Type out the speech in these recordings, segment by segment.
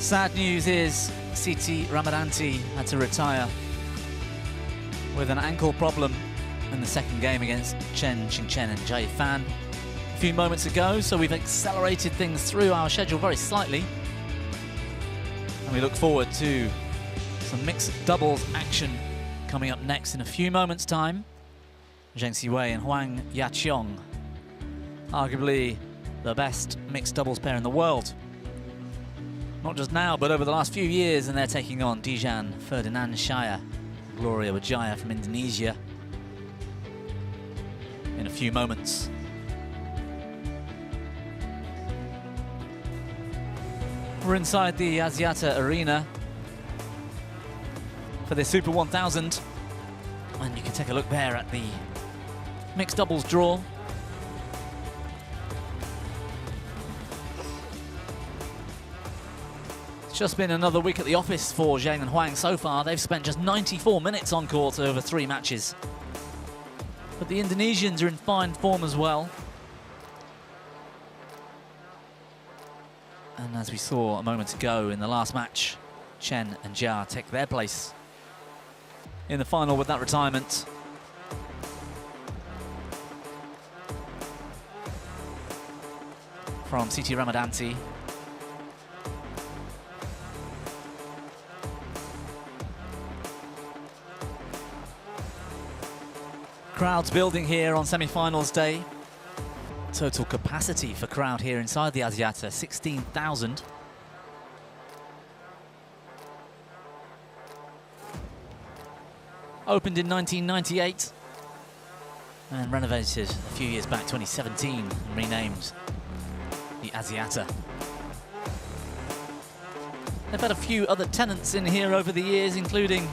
Sad news is Siti Ramadanti had to retire with an ankle problem in the second game against Chen Qingchen and Jai Fan a few moments ago, so we've accelerated things through our schedule very slightly. And we look forward to some mixed doubles action coming up next in a few moments' time. Zheng Siwei and Huang Yaqiong, arguably the best mixed doubles pair in the world. Not just now, but over the last few years, and they're taking on Dijan Ferdinansyah, Gloria Widjaja from Indonesia in a few moments. We're inside the Axiata Arena for the Super 1000, and you can take a look there at the mixed doubles draw. It's just been another week at the office for Zheng and Huang so far. They've spent just 94 minutes on court over 3 matches. But the Indonesians are in fine form as well. And as we saw a moment ago in the last match, Chen and Jia take their place in the final with that retirement. From Siti Ramadanti. Crowds building here on semi-finals day. Total capacity for crowd here inside the Axiata, 16,000. Opened in 1998 and renovated a few years back, 2017, and renamed the Axiata. They've had a few other tenants in here over the years, including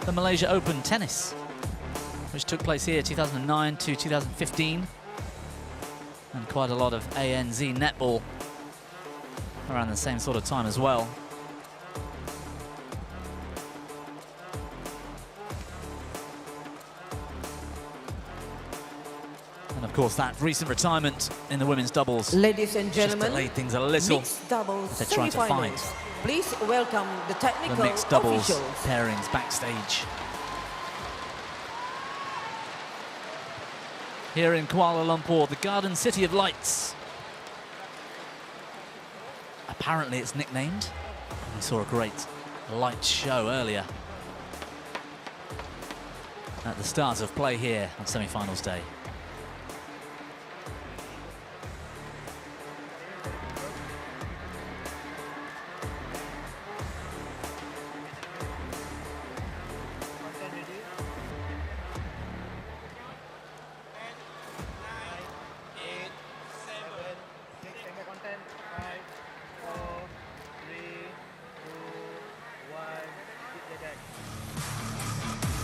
the Malaysia Open Tennis, which took place here 2009 to 2015, and quite a lot of ANZ netball around the same sort of time as well. And of course that recent retirement in the women's doubles, ladies and gentlemen, just delayed things a little. Mixed doubles they're trying to find please welcome the technical the mixed doubles officials. pairings backstage. Here in Kuala Lumpur, the Garden City of Lights. Apparently it's nicknamed. We saw a great light show earlier at the start of play here on semi-finals day.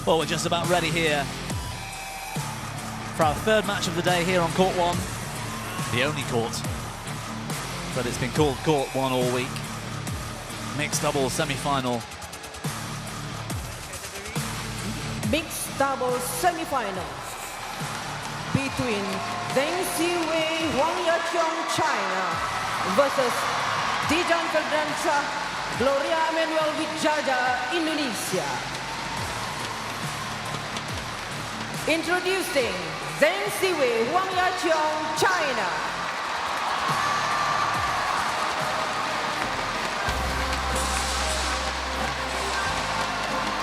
Well, we're just about ready here for our third match of the day here on Court 1. The only court, but it's been called Court 1 all week. Mixed doubles semi-final. Mixed doubles semi-finals between Zheng Siwei, Huang Yaqiong, China versus Dijan Ferdinansyah, Gloria Widjaja, Indonesia. Introducing Zheng Siwei, Huang Yaqiong, China.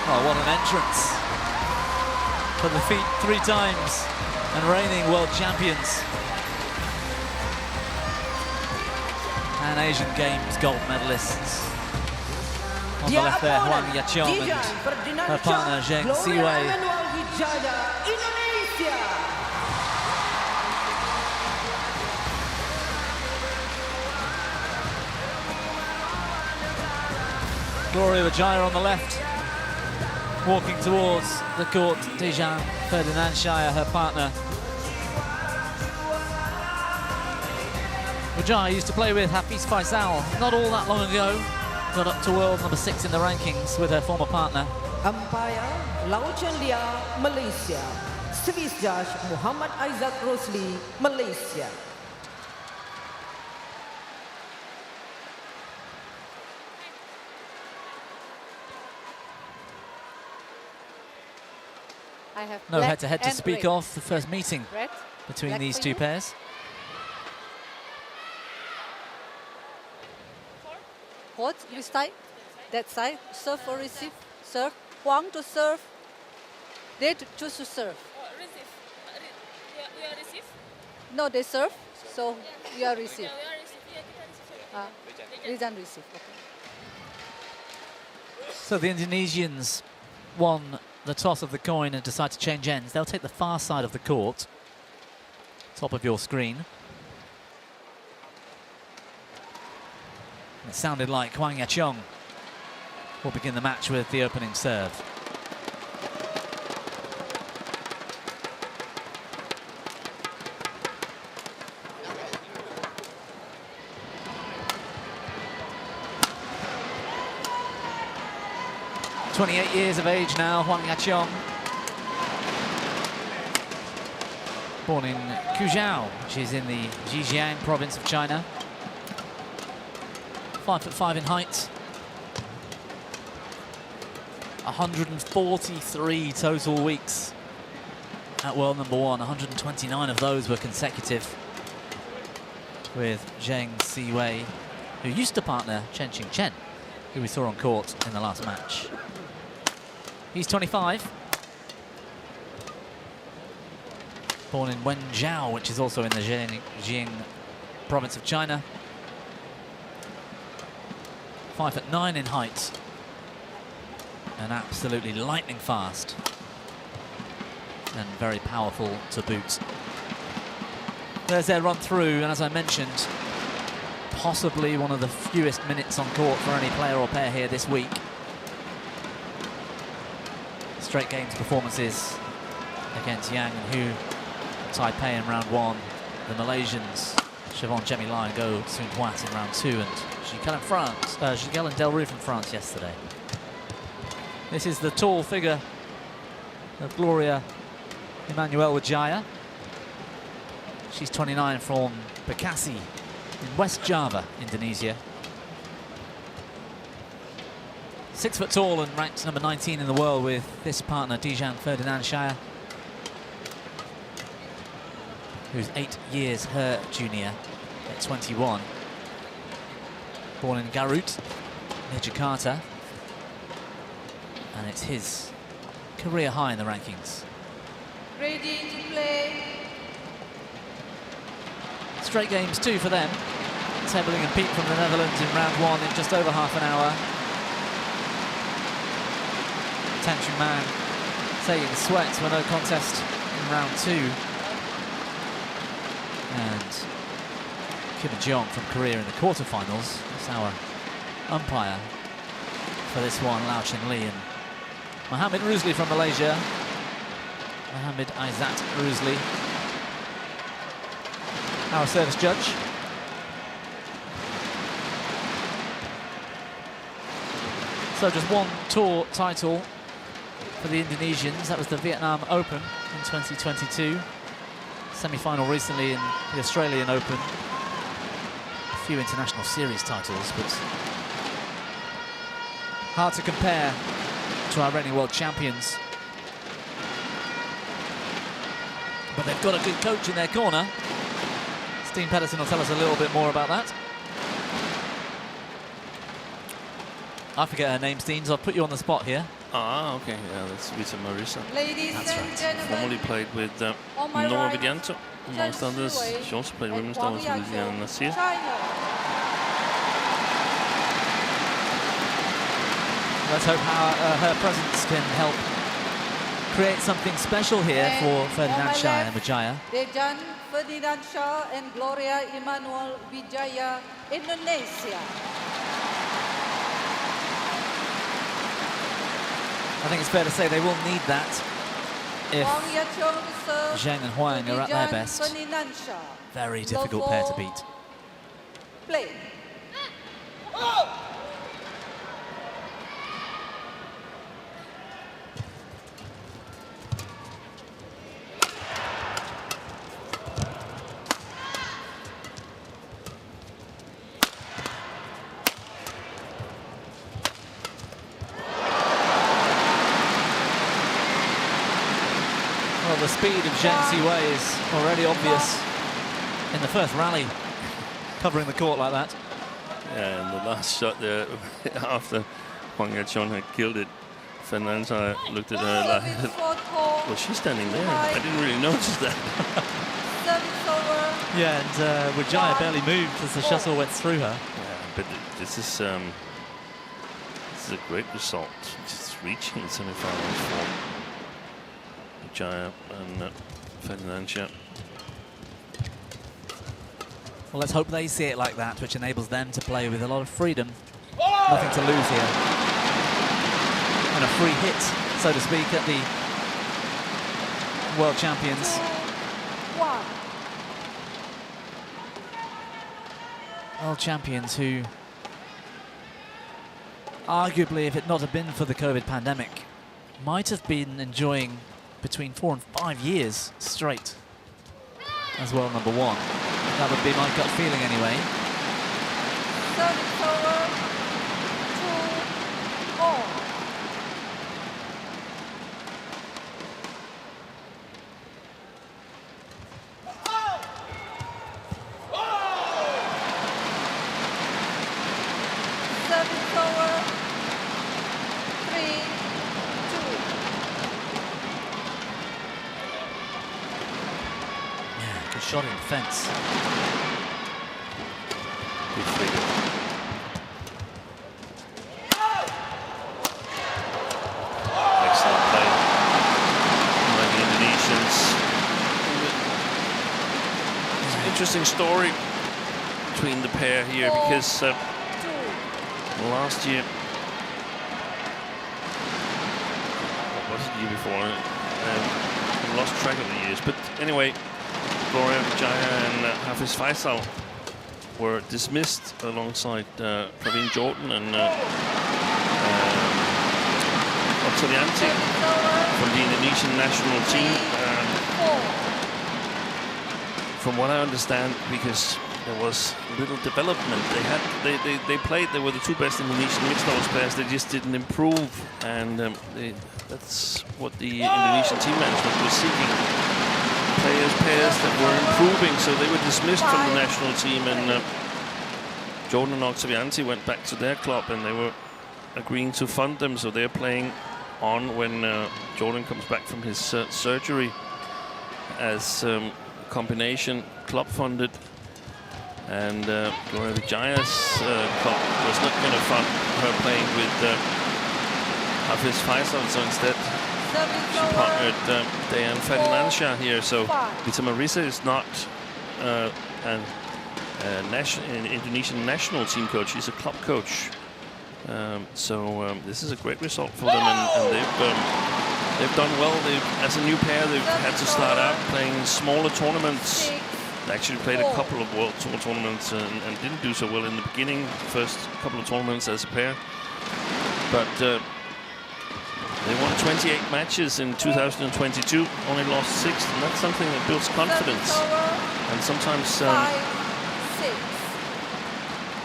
Oh, what an entrance for the feat 3 times and reigning world champions and Asian Games gold medalists. On the left there, Huang Yaqiong and her partner Zheng Siwei. Indonesia. Gloria Widjaja on the left, walking towards the court. Dijan Ferdinansyah, her partner. Widjaja used to play with Hafiz Faisal not all that long ago. Got up to world number 6 in the rankings with her former partner. Umpire, Lauchen Lia, Malaysia. Service judge, Muhammad Isaac Rosli, Malaysia. I have No black head-to-head to and speak red. of. The first meeting Red. between Black these for two you. pairs. Hold, you side. That side. Serve or receive. Serve. Huang to serve. They choose to serve. Receive. We are receive. No, they serve. So you are receive. We are receive. Yeah, kita receive. Rizan receive. Okay. So the Indonesians won the toss of the coin and decide to change ends. They'll take the far side of the court. Top of your screen. It sounded like Huang Yaqiong will begin the match with the opening serve. .28 years of age now, Huang Yaqiong. Born in Kuzhou, which is in the Zhejiang province of China. 5'5" in height. 143 total weeks at world number 1. 129 of those were consecutive, with Zheng Siwei, who used to partner Chen Qingchen, who we saw on court in the last match. He's 25. Born in Wenzhou, which is also in the Zhejiang province of China. 5'9" in height. And absolutely lightning fast. And very powerful to boot. There's their run through, and as I mentioned, possibly one of the fewest minutes on court for any player or pair here this week. Straight games performances against Yang and Hu, Taipei in round 1. The Malaysians, Siobhan Jemilai and Go Soon Huat in round 2, and Gilles and Delru from France yesterday. This is the tall figure of Gloria Emmanuel Widjaja. She's 29 from Bekasi in West Java, Indonesia. 6 foot tall and ranked number 19 in the world, with this partner Ferdinansyah, who's 8 years her junior at 21. Born in Garut, near Jakarta. And it's his career high in the rankings. Ready to play. Straight games too for them. Tabling and Pete from the Netherlands in round 1 in just over half an hour. Tan Chun Man taking the sweats for no contest in round 2. And Kim Jeong from Korea in the quarterfinals. That's our umpire for this one, Lau Chin Lee, and Mohammed Rusli from Malaysia. Mohammed Aizat Rusli, our service judge. So just one tour title for the Indonesians. That was the Vietnam Open in 2022. Semi-final recently in the Australian Open. A few international series titles, but hard to compare to our reigning world champions. But they've got a good coach in their corner. Steen Pedersen will tell us a little bit more about that. I forget her name, Steen, so I'll put you on the spot here. Ah, okay, yeah, that's Vita Marisa. Ladies That's and right. gentlemen, Formerly played with on my Noah right, Viganto, amongst Zheng others. Siwei She also played and women's Huang doubles with Yaqiong, Nasir. China. Let's hope her presence can help create something special here And for on Ferdinansyah my and Widjaja. Dejan Ferdinansyah and Gloria Emmanuel Widjaja, Indonesia. I think it's fair to say they will need that if Huang Yaqiong to serve. Zheng and Huang are at their Dejan best. Ferdinansyah. Very difficult pair to beat. Play. the speed of Zheng Siwei is already obvious in the first rally, covering the court like that. Yeah, and the last shot there, after Huang had killed it, Ferdinansyah looked at her like, well, she's standing there. I didn't really notice that. Yeah, and Widjaja barely moved as the shuttle went through her. Yeah, but this is a great result. Just reaching the semi-finals for Widjaja and Ferdinansyah. Well, let's hope they see it like that, which enables them to play with a lot of freedom. Nothing to lose here. And a free hit, so to speak, at the World Champions. World Champions who, arguably, if it not have been for the COVID pandemic, might have been enjoying between 4 and 5 years straight as world number 1. That would be my gut feeling anyway. Service over 2-4. Service over 3-2. Yeah, good shot in defense. Good figure. Excellent play by the Indonesians. It's an interesting story between the pair here because last year, what was it, the year before? I lost track of the years, but anyway, Widjaja and Hafiz Faisal were dismissed alongside Praveen Jordan and TotalEnergies from the Indonesian national team. From what I understand, because there was little development. They played. They were the 2 best Indonesian mixed doubles players. They just didn't improve, and that's what the Indonesian team management was seeking. Pairs that were improving, so they were dismissed from the national team, and Jordan and TotalEnergies went back to their club, and they were agreeing to fund them, so they're playing on when Jordan comes back from his surgery as combination club funded. And Widjaja's club was not going to fund her playing with Hafiz Faisal, so instead she partnered Dayan Ferdinansyah here. So Vita Marisa is not an Indonesian national team coach, she's a club coach. So this is a great result for them, and they've done well. As a new pair, they've had to start out playing smaller tournaments. They actually played a couple of World Tour tournaments and didn't do so well in the beginning, first couple of tournaments as a pair. But they won 28 matches in 2022, only lost 6, and that's something that builds confidence. And sometimes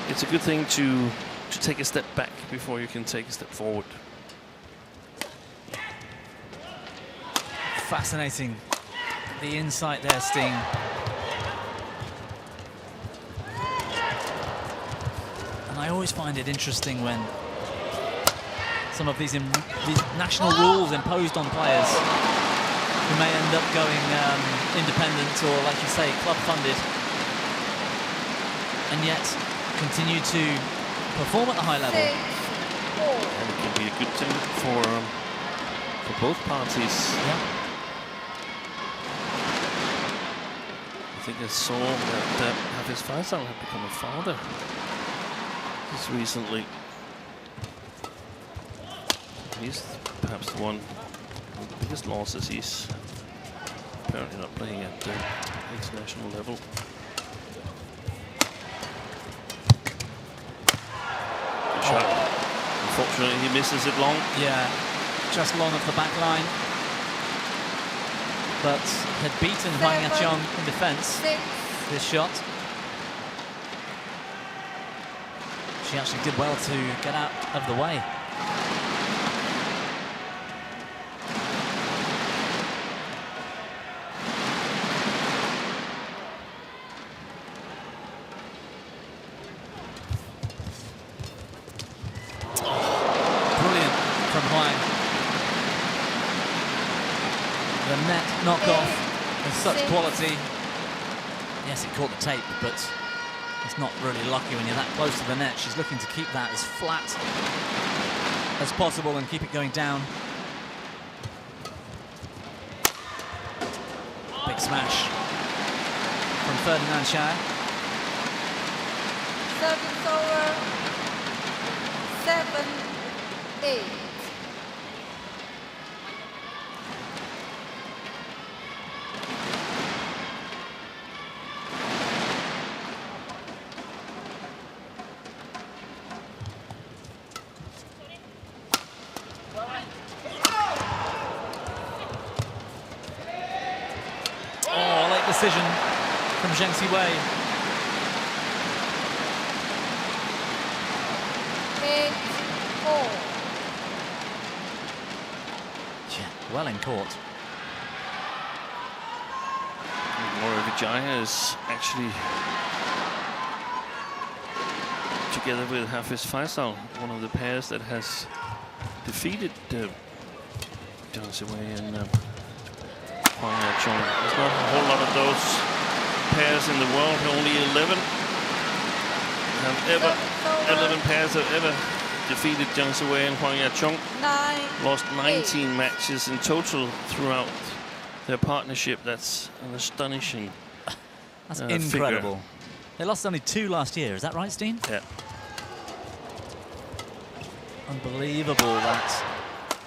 it's a good thing to take a step back before you can take a step forward. Fascinating. The insight there, Sting. And I always find it interesting when some of these national rules imposed on players who may end up going independent or, like you say, club funded, and yet continue to perform at a high level. And it can be a good thing for both parties. Yeah. I think I saw that Hafiz Faisal had become a father just recently. He's perhaps the one with the biggest losses. He's apparently not playing at the international level. Good shot. Unfortunately, he misses it long. Yeah, just long of the back line. But had beaten Huang in defense. This shot. She actually did well to get out of the way. from Huang. The net knockoff with such quality. Yes, it caught the tape, but it's not really lucky when you're that close to the net. She's looking to keep that as flat as possible and keep it going down. Big smash from Ferdinansyah. Service over 7-8. Decision from Zheng Siwei. 8-4. Yeah, well in court. Widjaja is actually together with Hafiz Faisal, one of the pairs that has defeated Zheng Siwei and Huang. There's not a whole lot of those pairs in the world. Only 11 pairs have ever defeated Zheng Siwei and Huang Yaqiong. Lost 19 matches in total throughout their partnership. That's an astonishing That's incredible. figure. They lost only 2 last year. Is that right, Steen? Yeah. Unbelievable, that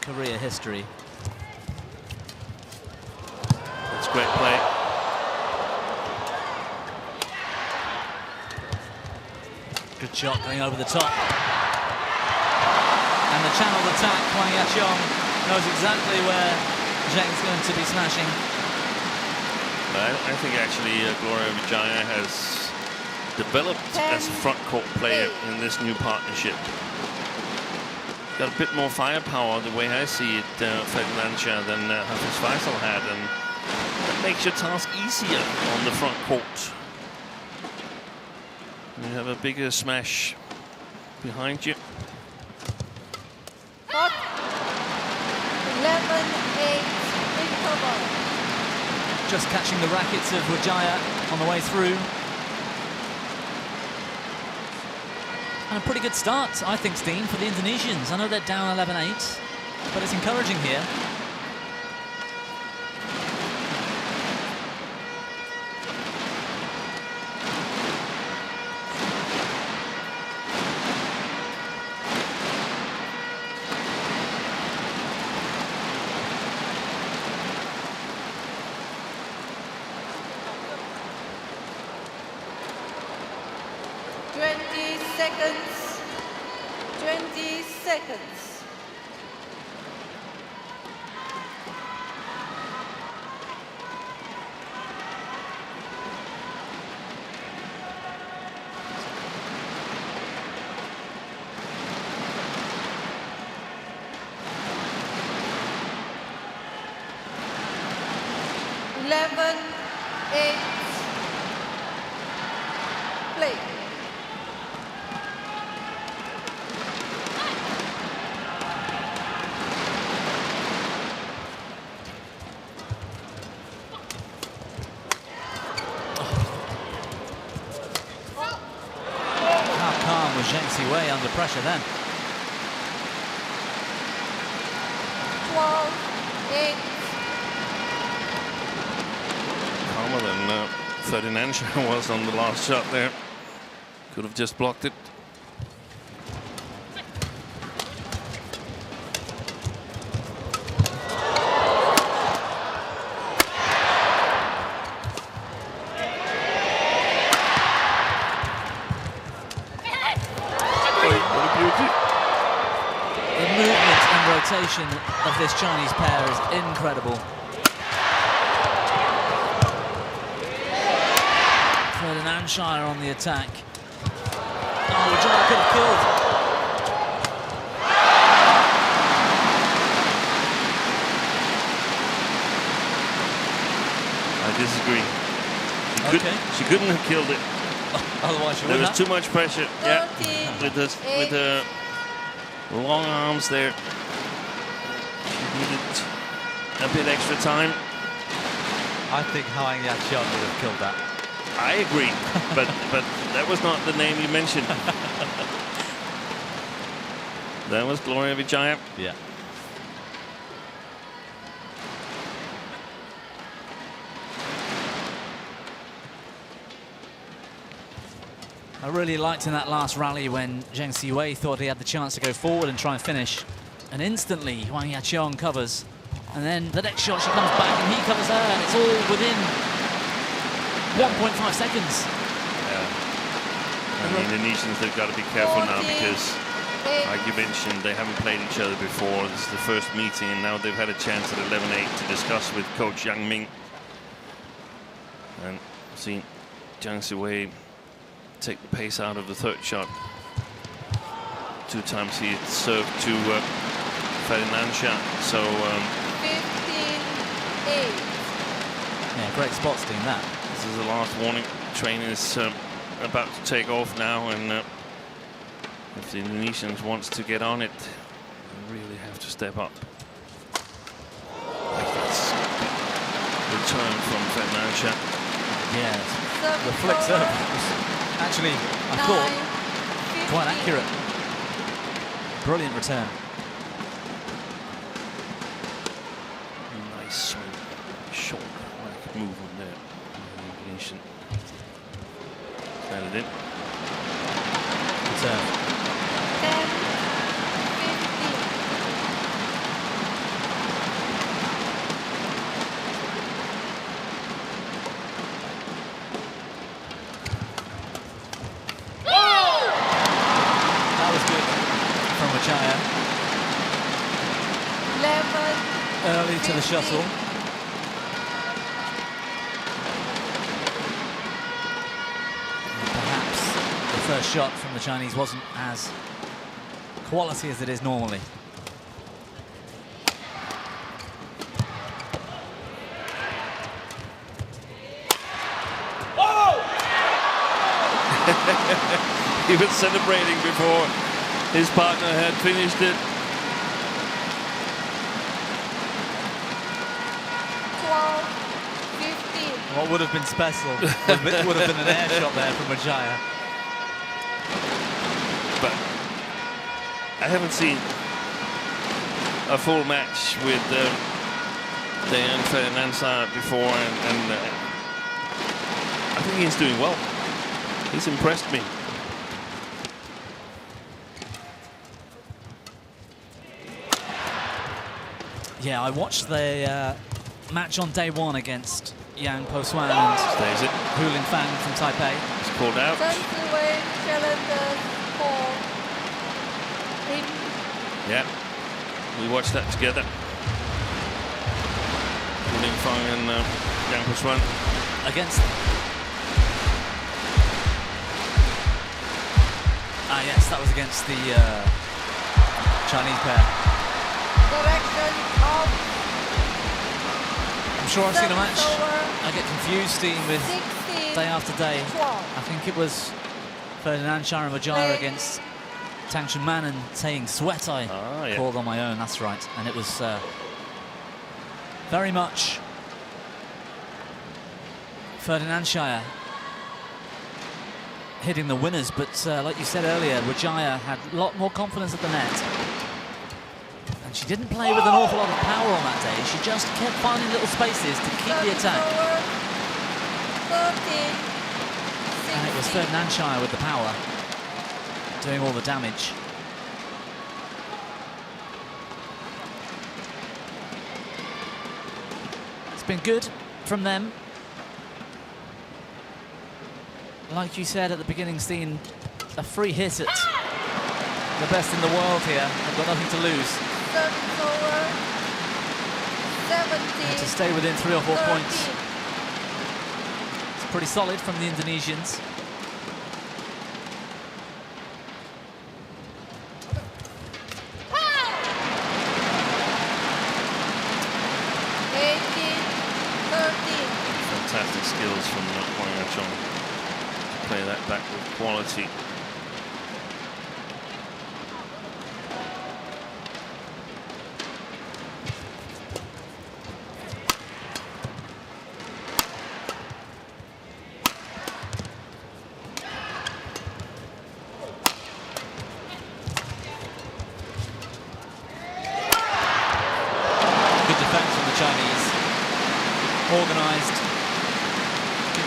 career history. Great play. Good shot going over the top. And the channeled attack, Huang Yaqiong knows exactly where Zheng's going to be smashing. I think actually Widjaja has developed as a front court player in this new partnership. Got a bit more firepower, the way I see it, Ferdinansyah, than Hafiz Faisal had. And that makes your task easier on the front court. You have a bigger smash behind you. 11-8 recover. Just catching the rackets of Widjaja on the way through. And a pretty good start, I think, Steen, for the Indonesians. I know they're down 11-8, but it's encouraging here. Seconds. 20 seconds. Play. Zheng Siwei under pressure then. 12-8. Calmer than Ferdinansyah was on the last shot there. Could have just blocked it. Of this Chinese pair is incredible. Ferdinansyah on the attack. Oh, Widjaja could have killed. I disagree. She couldn't have killed it. Otherwise, she there was have. too much pressure. 13, with the long arms there. Needed a bit extra time. I think Huang would have killed that. I agree, but that was not the name you mentioned. That was Gloria Widjaja. Yeah. I really liked in that last rally when Zheng Siwei thought he had the chance to go forward and try and finish. And instantly, Huang Yaqiong covers. And then the next shot, she comes back and he covers her, and it's all within 1.5 seconds. Yeah. And the Indonesians, they've got to be careful now because, like you mentioned, they haven't played each other before. This is the first meeting, and now they've had a chance at 11-8 to discuss with coach Yang Ming. And seen Zheng Siwei take the pace out of the third shot. 2 times he served to Ferdinansyah. So 15-8. Yeah, great spots doing that. This is the last warning. Train is about to take off now, and if the Indonesians wants to get on it, they really have to step up. That's return from Ferdinansyah. Yes, the flick serve was actually, I thought, quite accurate. Brilliant return. Nice smooth, short movement there. Indonesian. Stand it in. Return. 10-15. That was good from Widjaja. 11. Early to the shuttle. Perhaps the first shot from the Chinese wasn't as quality as it is normally. He was celebrating before his partner had finished it. 12-15. What would have been special would have been an air shot there from Widjaja. But I haven't seen a full match with Dejan Ferdinansyah before, and I think he's doing well. He's impressed me. Yeah, I watched the match on day one against Yang Po-Swan and Stays it. Hu Linfang from Taipei. He's called out. Zheng Siwei challenges for him. Yeah, we watched that together. Hu Linfang and Yang Po-Swan. Against... yes, that was against the Chinese pair. Direction of I'm sure I've seen a match. over I get confused, Dean, with 16. day after day. 12. I think it was Ferdinansyah and Widjaja Play. against Tang Chunman and Taeying Sweat I Yeah. called on my own, that's right. And it was very much Ferdinansyah hitting the winners, but like you said earlier, Widjaja had a lot more confidence at the net. And she didn't play with an awful lot of power on that day. She just kept finding little spaces to keep the attack. 13. And it was Ferdinansyah with the power, doing all the damage. It's been good from them. Like you said at the beginning, Steen, a free hit at the best in the world here. They've got nothing to lose. Service over. 17. And to stay within 3 or 4 13. points. It's pretty solid from the Indonesians. Fantastic skills from Huang Yaqiong. Play that back with quality.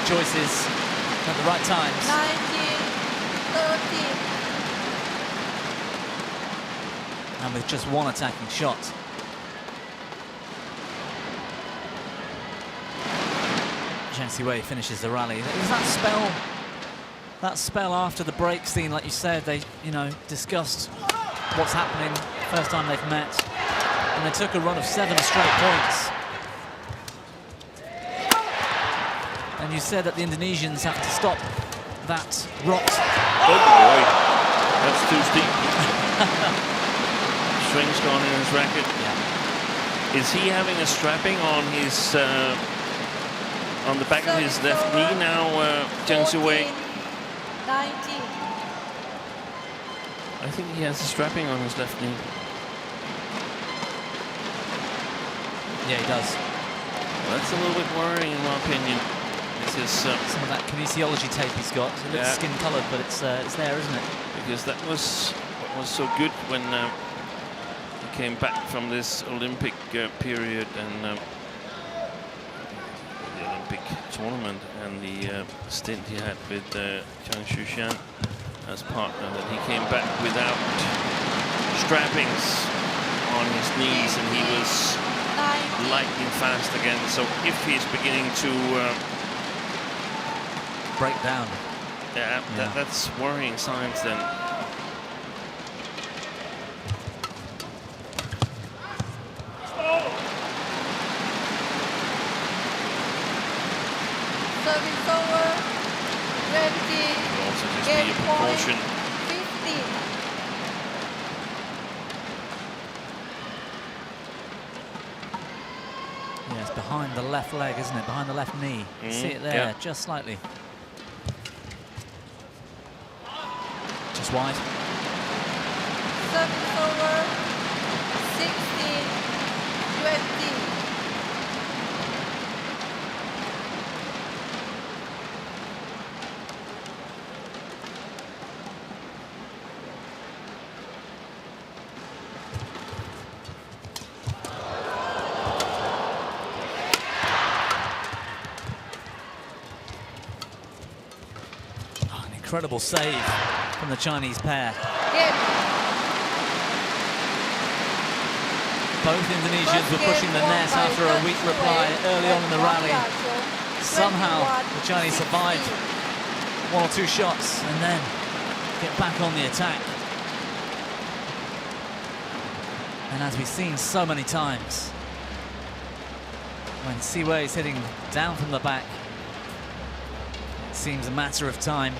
choices at the right times. 19, 13. And with just one attacking shot. Zheng Siwei finishes the rally. It was that spell after the break, Steen, like you said, they, you know, discussed what's happening. First time they've met, and they took a run of 7 straight points. And you said that the Indonesians have to stop that rot. Oh boy, that's too steep. String's gone in his racket. Yeah. Is he having a strapping on his on the back of his left knee now, Zheng Siwei? 19. I think he has a strapping on his left knee. Yeah, he does. Well, that's a little bit worrying, in my opinion. This is some of that kinesiology tape he's got. It looks skin-coloured, but it's there, isn't it? Because that was what was so good when he came back from this Olympic period and the Olympic tournament and the stint he had with Zhang Shushan as partner, that he came back without strappings on his knees, and he was lightning fast again. So if he's beginning to break down, that's worrying signs then. Service over. 20. Also just Game be a point. precaution. 50. Yeah, it's behind the left leg, isn't it? Behind the left knee. You see it there, just slightly. Just wide. Service over. 16. 20. Incredible save from the Chinese pair. Both Indonesians were pushing the net after a weak reply early on in the rally. Somehow the Chinese survived 1 or 2 shots and then get back on the attack. And as we've seen so many times, when Siwei is hitting down from the back, it seems a matter of time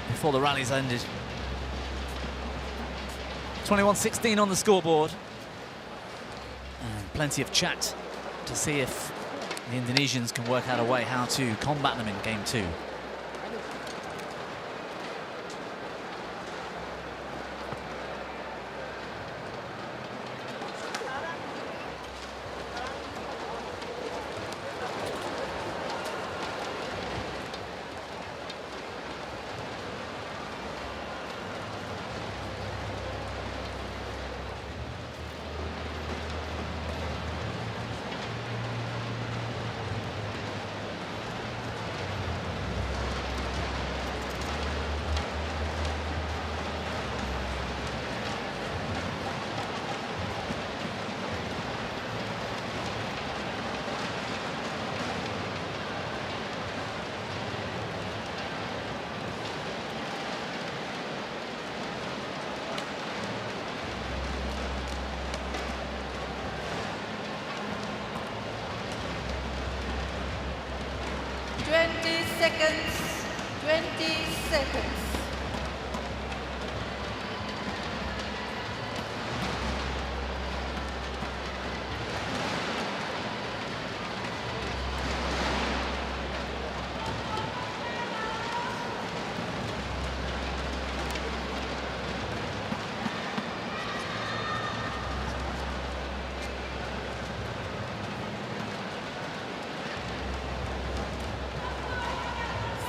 before the rally's ended. 21-16 on the scoreboard. And plenty of chat to see if the Indonesians can work out a way how to combat them in game 2. Seconds, 20 seconds.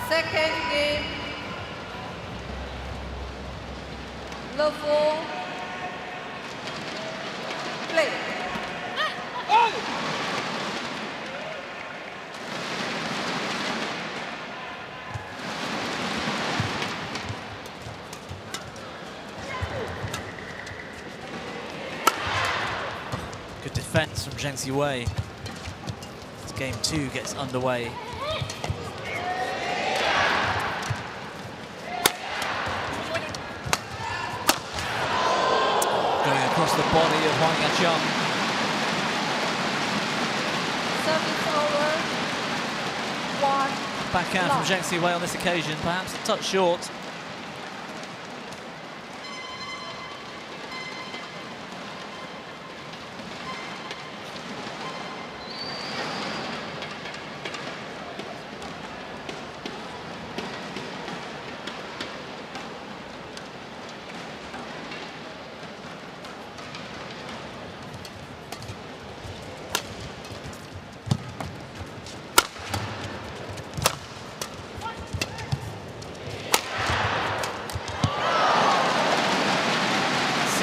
Second game, level play. Good defense from Zheng Siwei as game 2 gets underway. Going across the body of Huang. Service over. 1. Backhand from Zheng Siwei on this occasion, perhaps a touch short.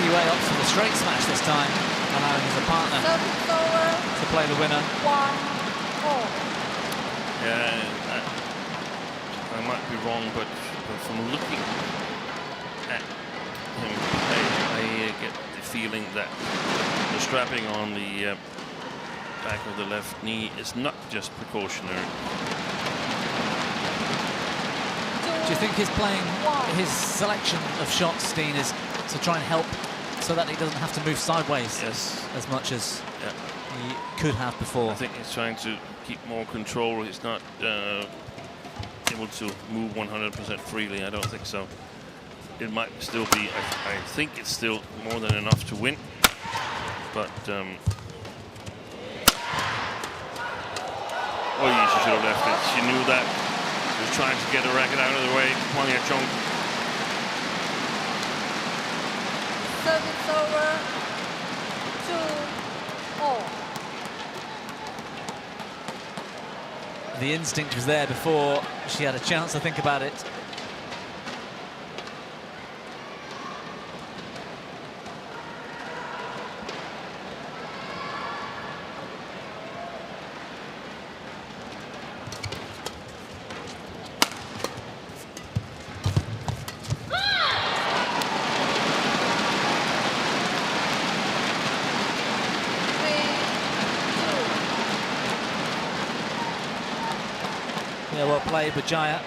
Service Opts for the straight smash this time, allowing his partner over. to play the winner. 1-4. Yeah, I might be wrong, but from looking at him play, I get the feeling that the strapping on the back of the left knee is not just precautionary. Do you think his selection of shots, Steen, is to try and help so that he doesn't have to move sideways as much as he could have before? I think he's trying to keep more control. He's not able to move 100% freely. I don't think so. It might still be, I think it's still more than enough to win. But, oh, she should have left it. She knew that. She was trying to get the racket out of the way. Huang Yachong. Service over. 2-4. The instinct was there before she had a chance to think about it. Yeah, well played, Widjaja.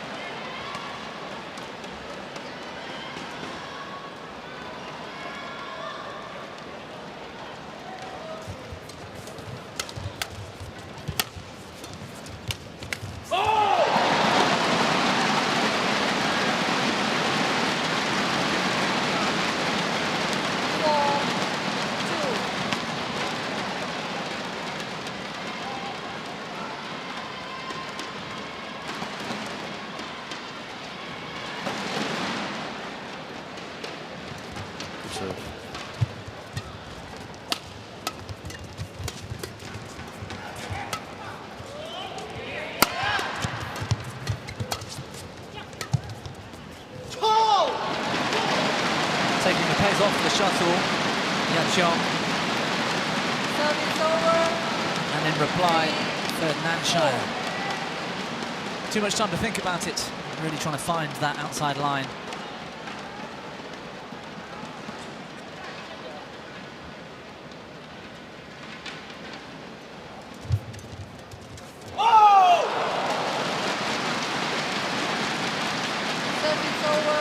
Taking the pace off the shuttle, Yachong. Service over. And in reply, Ferdinansyah. Too much time to think about it. Really trying to find that outside line. Service over.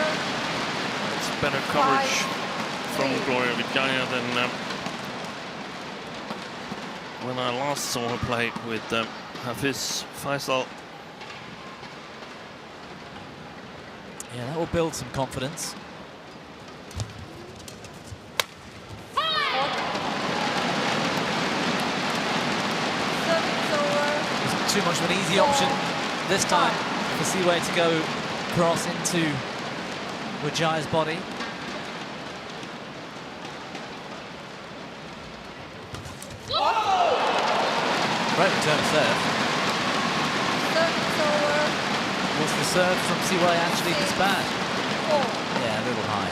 Better coverage from Gloria Widjaja than when I last saw her play with Hafiz Faisal. Yeah, that will build some confidence. Wasn't too much of an easy option this time for Siwei to go cross into Widjaja's body. Great return of serve. Was the serve from Siwei actually this bad? Yeah, a little high.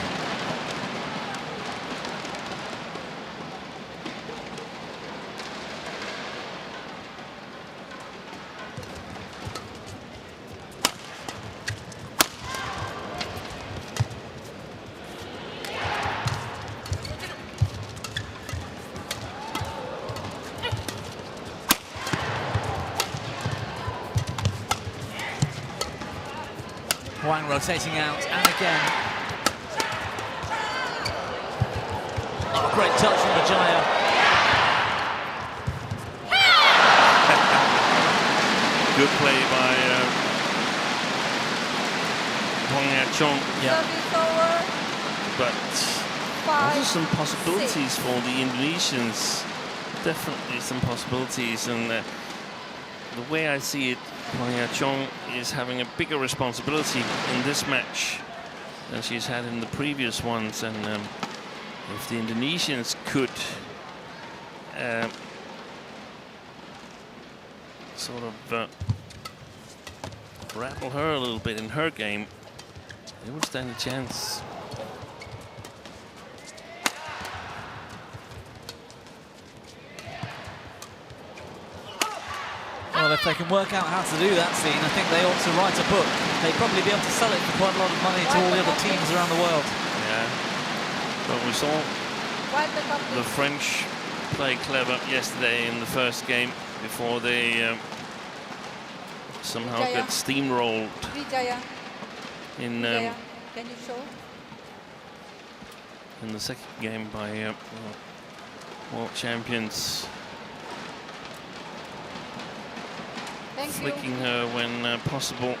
rotating out, and again. Oh, great touch from Widjaja. Good play by Huang. Yeah. Service over. But also some possibilities for the Indonesians. Definitely some possibilities, and the way I see it, Huang is having a bigger responsibility in this match than she's had in the previous ones, and if the Indonesians could sort of rattle her a little bit in her game, they would stand a chance. Well, if they can work out how to do that scene, I think they ought to write a book. They'd probably be able to sell it for quite a lot of money to all the other teams around the world. Yeah, but we saw the French play clever yesterday in the first game before they somehow get steamrolled in can you show? In the second game by world champions. Flicking her when possible,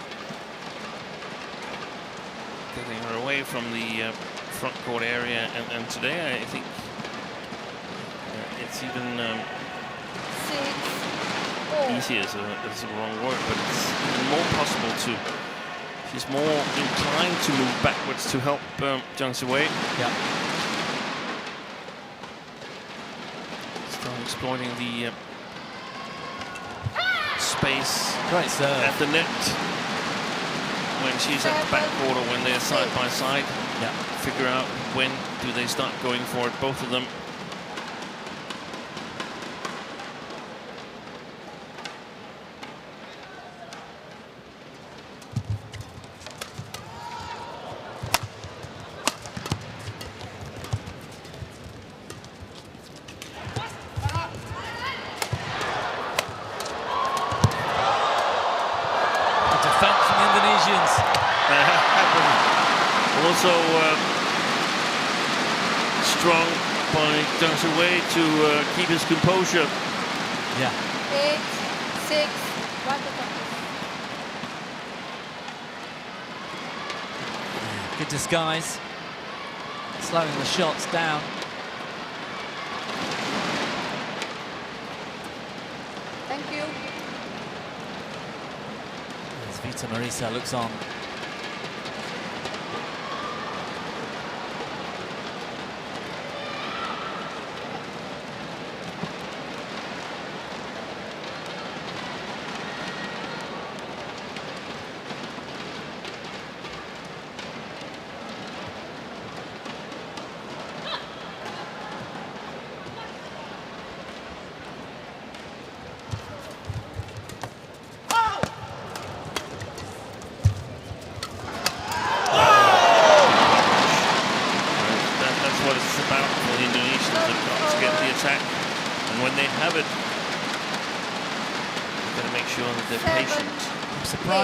getting her away from the front court area, and today I think it's even easier is the wrong word, but it's even more possible to. She's more inclined to move backwards to help Zheng Siwei. Yeah. Start exploiting the space at the net when she's at the backboard or when they're side by side. Yeah. Figure out when do they start going for it, both of them. Also strong by Zheng Siwei to keep his composure. Yeah. 8-6. Good disguise. Slowing the shots down. Thank you. As Vita Marisa looks on.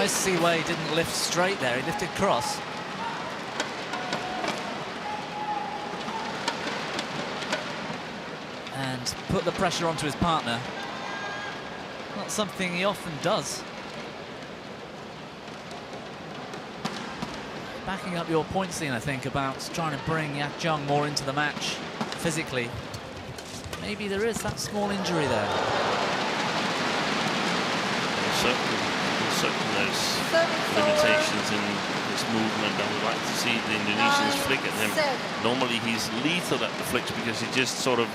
Siwei didn't lift straight there, he lifted cross. And put the pressure onto his partner. Not something he often does. Backing up your point, Scene, I think, about trying to bring Zheng more into the match physically. Maybe there is that small injury there. Certainly there's limitations in his movement. I would like to see the Indonesians flick at him. Normally he's lethal at the flicks because he just sort of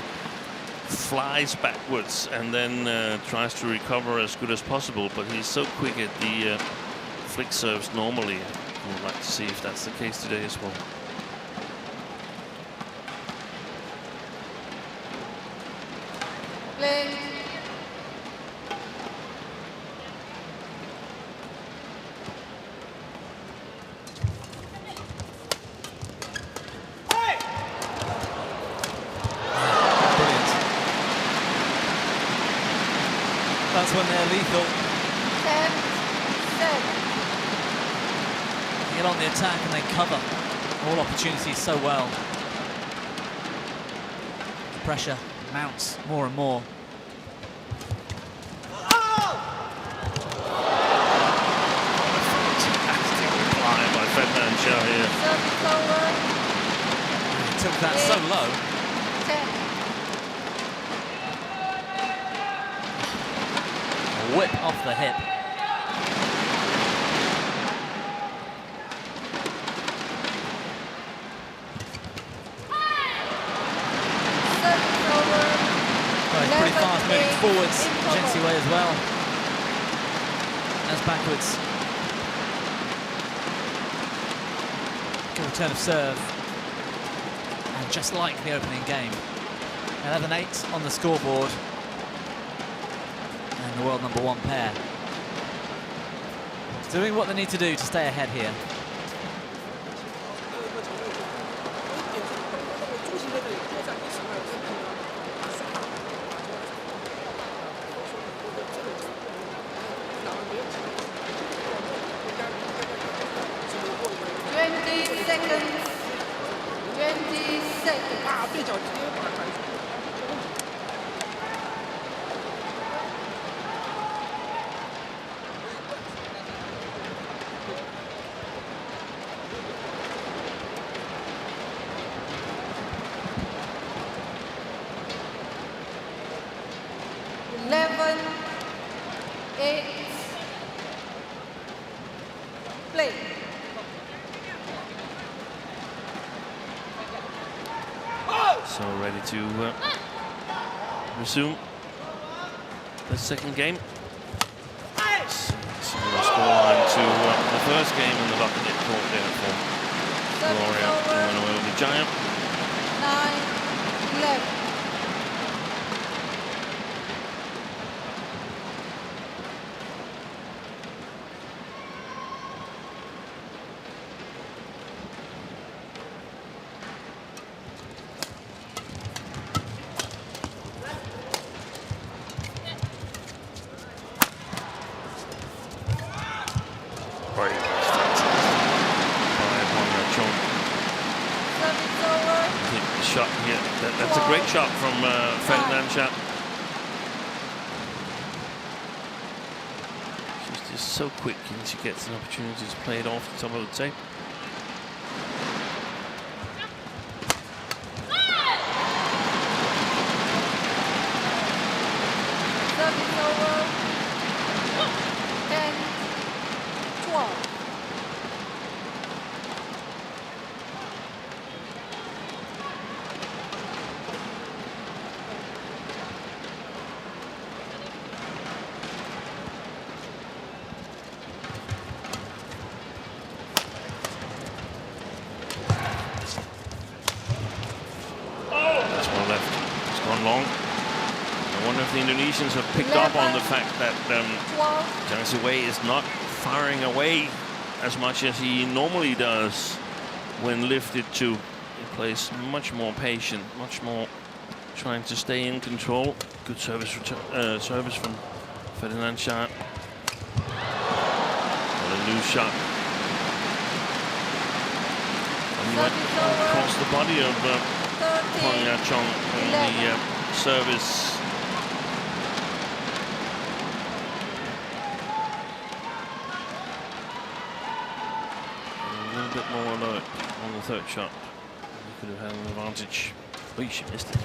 flies backwards and then tries to recover as good as possible, but he's so quick at the flick serves normally. I would like to see if that's the case today as well. Play. That's when they're lethal. 10-7. The get on the attack and they cover all opportunities so well. The pressure mounts more and more. Fantastic reply by Ferdinansyah here. Service over. He took that so low. 10. A whip off the hip. Service over. Well, he's pretty fast moving 11-8 forwards, in trouble. Jensi way as well as backwards. Good return of serve. And just like the opening game, 11-8 on the scoreboard. And the world #1 pair doing what they need to do to stay ahead here. Play. So ready to resume the second game. Similar scoreline to the first game in the bucket court there for Gloria Widjaja. 9-11. That's a great shot from Ferdinansyah. She's just so quick and she gets an opportunity to play it off the top of the tape. Service over. 10-12. Long. I wonder if the Indonesians have picked up on the fact that Zheng Wei is not firing away as much as he normally does when lifted to. He plays much more patient, much more trying to stay in control. Good service from Ferdinansyah. What a new shot. And he went across the body of Huang on the service. And a little bit more alert on the third shot. He could have had an advantage. Oh, she missed it.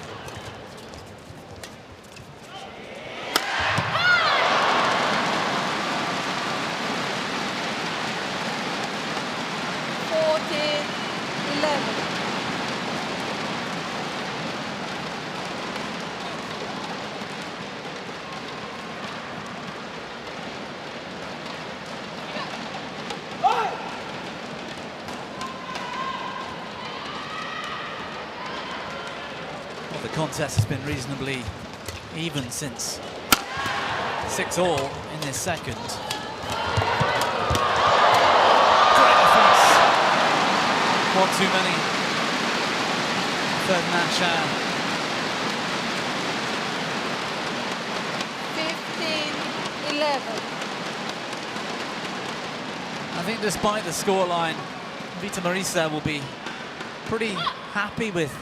The contest has been reasonably even since 6-all in this second. Great defense. One too many. Ferdinansyah. 15-11. I think despite the scoreline, Vita Marisa will be pretty happy with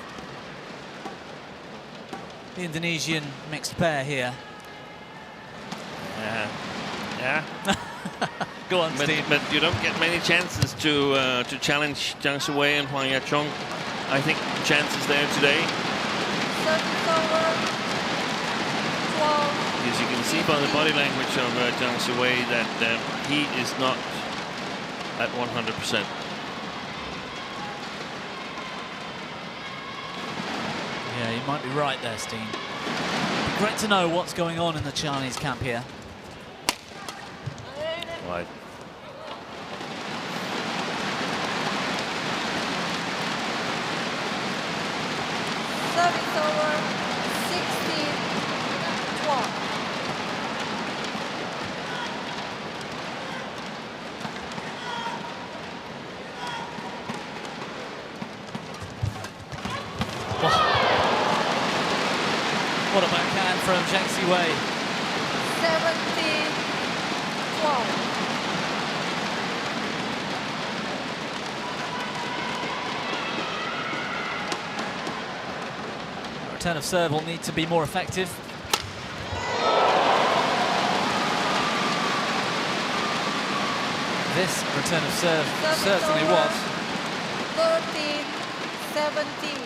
the Indonesian mixed pair here. Yeah. Go on, Steve. But you don't get many chances to challenge Zhang Siwei and Huang Yachong. I think the chance is there today. Service over. 12. As you can see by the body language of Zhang Siwei that he is not at 100%. Yeah, you might be right there, Steen. Great to know what's going on in the Chinese camp here. Right. Service over. 16-12. What a backhand from Zheng Siwei. 17-12. Return of serve will need to be more effective. This return of serve certainly was. 13-17.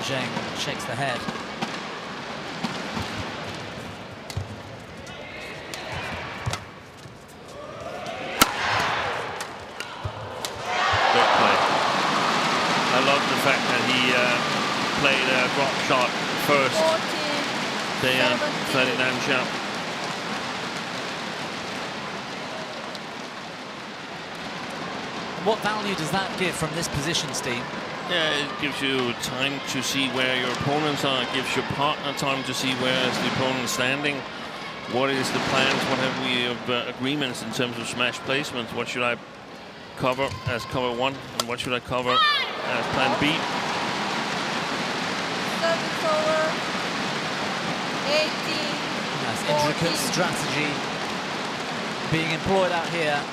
Zheng shakes the head. Great play. I love the fact that he played a drop shot first. 14-17. Ferdinansyah. What value does that give from this position, Steve? Yeah, it gives you time to see where your opponents are. It gives your partner time to see where is the opponent standing. What is the plans? What have we of agreements in terms of smash placements? What should I cover as cover one, and what should I cover as plan B? Service over. 18. That's intricate 14. strategy being employed out here.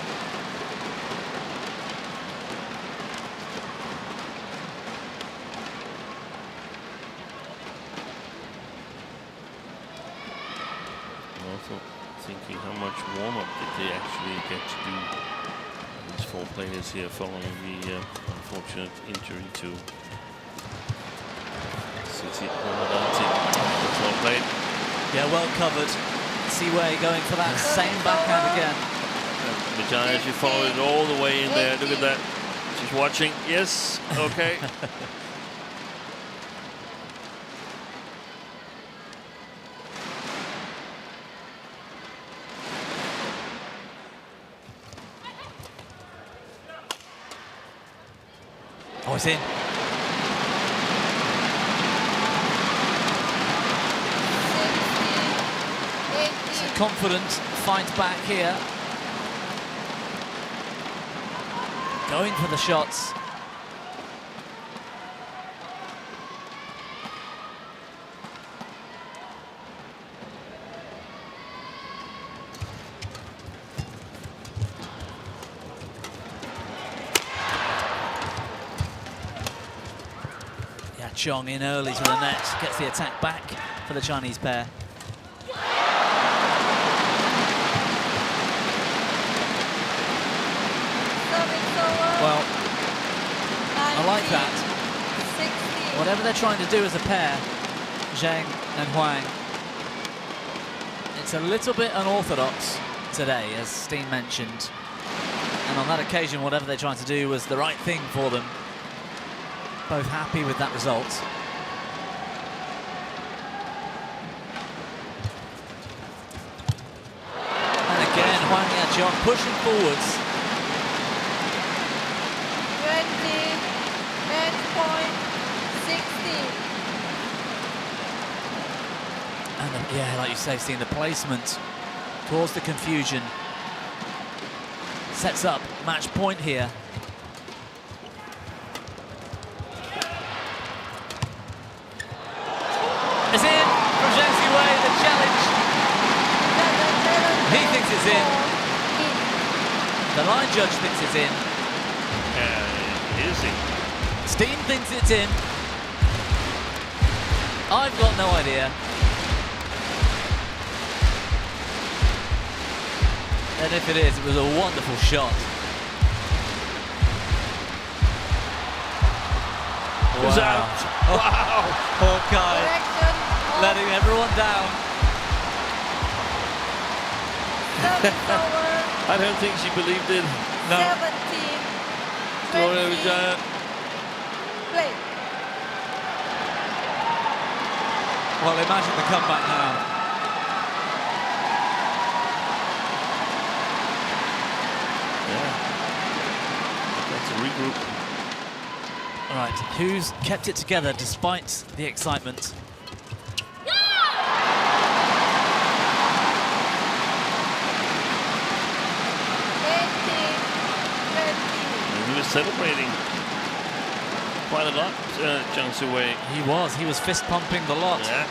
Also thinking how much warm-up did they actually get to do, these four players here, following the unfortunate injury to Siti Ramadhanti. That's well played. Yeah, well covered. Siwei going for that same backhand again. Widjaja, she followed it all the way in there. Look at that. She's watching. Yes. Okay. Oh, it's in. It's a confident fight back here. Going for the shots. Chong in early to the net, gets the attack back for the Chinese pair. Well, I like that. 16. Whatever they're trying to do as a pair, Zheng and Huang, it's a little bit unorthodox today, as Steen mentioned. And on that occasion, whatever they're trying to do was the right thing for them. Both happy with that result. And again, Huang Yachong pushing forwards. 20, match point, 16. And yeah, like you say, seeing the placement caused the confusion. Sets up match point here. It's in from Zheng Siwei, the challenge. thinks it's in. The line judge thinks it's in. Is it? Steen thinks it's in. I've got no idea. And if it is, it was a wonderful shot. It was out. Wow. Hawkeye letting everyone down. I don't think she believed it. No. 17, Gloria 20, Widjaja. play. Well, imagine the comeback now. Yeah. That's a regroup. All right, who's kept it together despite the excitement? He was celebrating quite a lot, Zheng Siwei. He was fist pumping the lot. Yeah.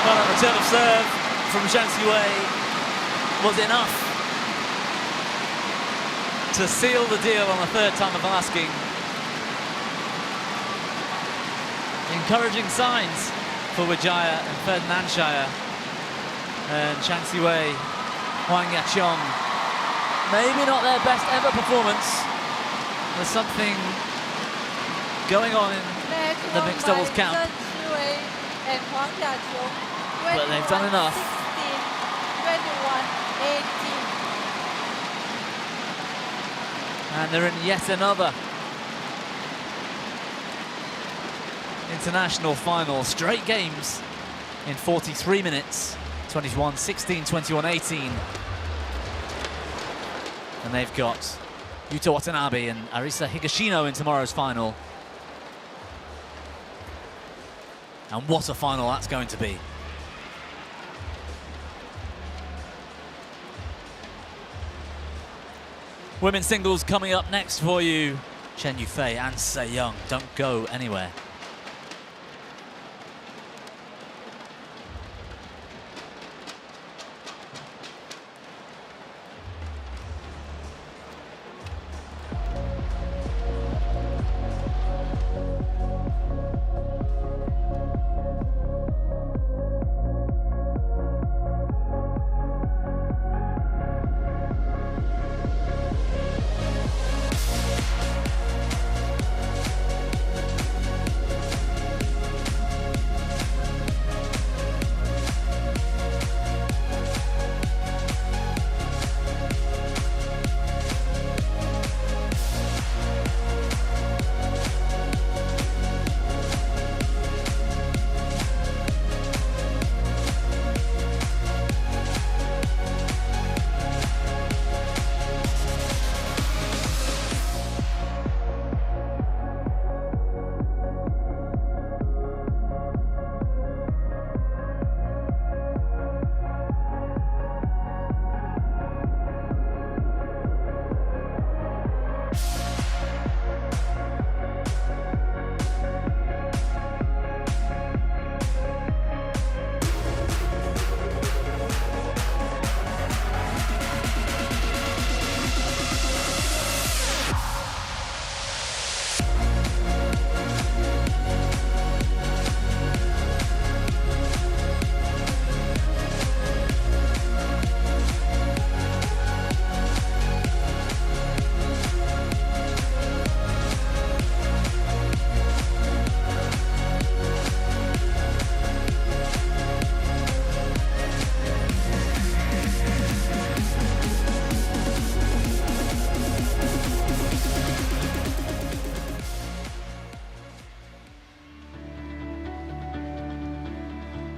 Well, a return of serve from Zheng Siwei was enough to seal the deal on the third time of asking. Encouraging signs for Widjaja and Ferdinansyah. And Zheng Siwei, Huang, maybe not their best ever performance. There's something going on in the mixed doubles camp. And Huang, But they've done enough. 16, 21, 18. And they're in yet another international final. Straight games in 43 minutes. 21-16, 21-18. And they've got Yuta Watanabe and Arisa Higashino in tomorrow's final. And what a final that's going to be. Women's singles coming up next for you. Chen Yufei and Se Young. Don't go anywhere.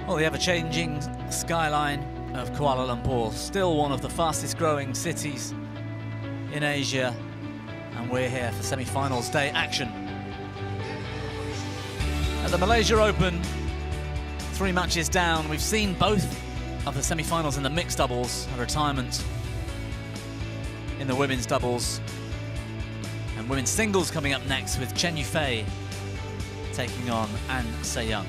Well, the ever-changing skyline of Kuala Lumpur, still one of the fastest growing cities in Asia, and we're here for semi-finals day action. At the Malaysia Open, 3 matches down. We've seen both of the semi-finals in the mixed doubles, a retirement in the women's doubles. And women's singles coming up next with Chen Yufei taking on An Se-young.